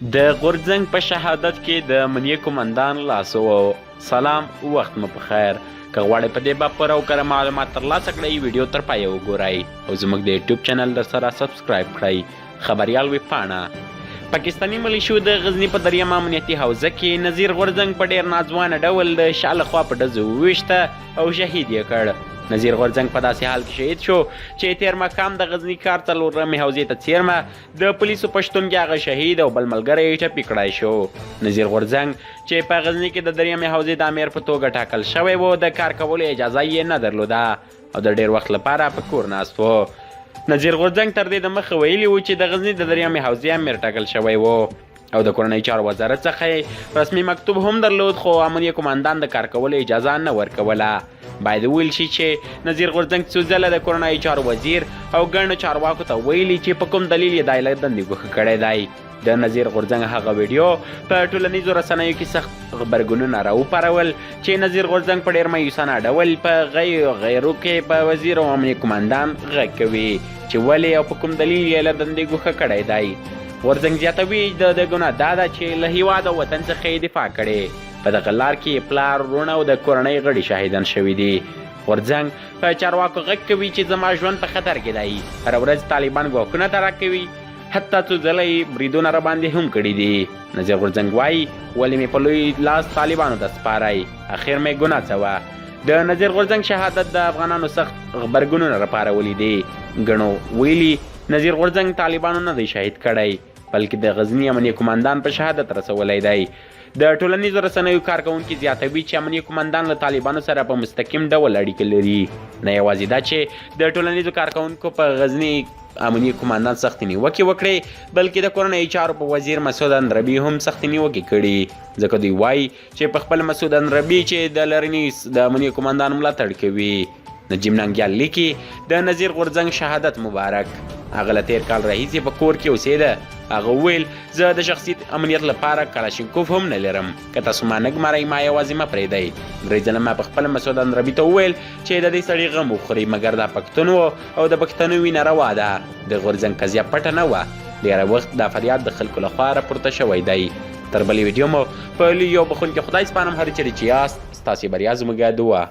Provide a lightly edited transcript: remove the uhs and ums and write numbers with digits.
د غورځنګ په شهادت کې د امنیه قومندان لاسو سلام وخت مو په خیر که غواړئ په دې باب پوره او کره معلومات ترلاسه کړئ ویډیو تر پایه وګورئ او زموږ د یوټیوب چینل در سره سبسکرایب کړئ خبریال ویبپاڼه پاکستاني ملیشو د غزني په دریم امنیتي حوزه کې نظیر غورځنګ په ډېر ناځوانه ډول د شا لخوا په ډزو وویشته او شهید یې کړ نظیر غورځنګ په داسې حال کې شهید شو چې تېر ماښام د غزني ښار څلورمې حوزې ته څیرمه د پولیسو په شتون کې هغه شهید او بل ملګری یې ټپي کړی شو نظیر غورځنګ چې په غزني کې د دریمې حوزې د امیر په توګه ټاکل شوی و د کار کولو اجازه یې نه درلوده او د ډېر وخت لپاره په کور ناست و نظیر غورځنګ تر دې دمخه ویلي و چې د غزني د دریمې حوزې امیر ټاکل شوی و او د کورنۍ چارو وزارت څخه رسمي مکتوب هم درلود خو امنیه قومندان د کار کولو اجازه نه ورکوله باید وویل شي چې نظیر غورځنګ څو ځله د کورنۍ چارو وزیر او ګڼو چارواکو ته ویلي چې په کوم دلیل یې دا له دندې ګوښه کړی دی د نظیر غورځنګ هغه ویډیو په ټولنیزو رسنیو کې سخت غبرګونونه راوپارول چې نظیر غورځنګ په ډېر مایوسانه ډول په غیرو کې په وزیر او امنیه قومندان غږ کوي چې ولې او په کوم دلیل یې له دندې ګوښه کړی دی غورځنګ زیاتوي د ګناه دا ده چې له هېواد او وطن څخه یې دفاع کړې په دغه لار کې پلار وروڼه او د کورنۍ غړي شهیدان شوي دي غورځنګ په چارواکو غږ کوي چې زما ژوند په خطر کې دی هره ورځ طالبان ګواښونه ته راکوي حتی څو ځله یې بریدونه راباندې هم کړي دي نظیر غورځنګ وایي ولې مې په لوی لاس طالبانو ته سپاری اخر مې ګناه څه وه د نظیر غورځنګ شهادت د افغانانو سخت غبرګونونه راپارولي دي ګڼو ویلي نظیر غورځنګ طالبانو نه دی شهید کړی بلکې د غزني امنیه قومندان په شهادت رسولی دی د ټولنیزو رسنیو کارکوونکي زیاتوي چې امنیه قومندان له طالبانو سره په مستقیم ډول اړیکې لري نه یوازې دا چې د ټولنیزو کارکوونکو په غزني امنیه قومندان سختې نیوکې وکړې بلکې د کورنۍ چارو په وزیر مسعود اندربي هم سختې نیوکې کړي ځکه دوی وایي چې په خپل مسعود اندربي چې د لرني د امنیه قومندان ملاتړ کوي نجیب ننګیال لیکي د نظیر غورځنګ شهادت مبارک هغه له تېر کال راهیسې په کور کې اوسېده هغه وویل زه د شخصي امنیت لپاره کلاشینکوف هم نه لرم که تاسو ما نه ګمارئ ما یوازې مه پرېږدئ درې ځله ما په خپله مسعود اندربي ته وویل چې د دې سړي غم وخوري مګر دا پښتون و او د پښتنو وینه روا ده د غورځنګ قضیه پټه نه وه ډېری وخت دا فریاد د خلکو لخوا راپورته شوی دی تر بلې ویډیو مو په لوی یو بخونکي خدای سپارم هر چېرې چې یاست ستاسې بریا زموږ دعا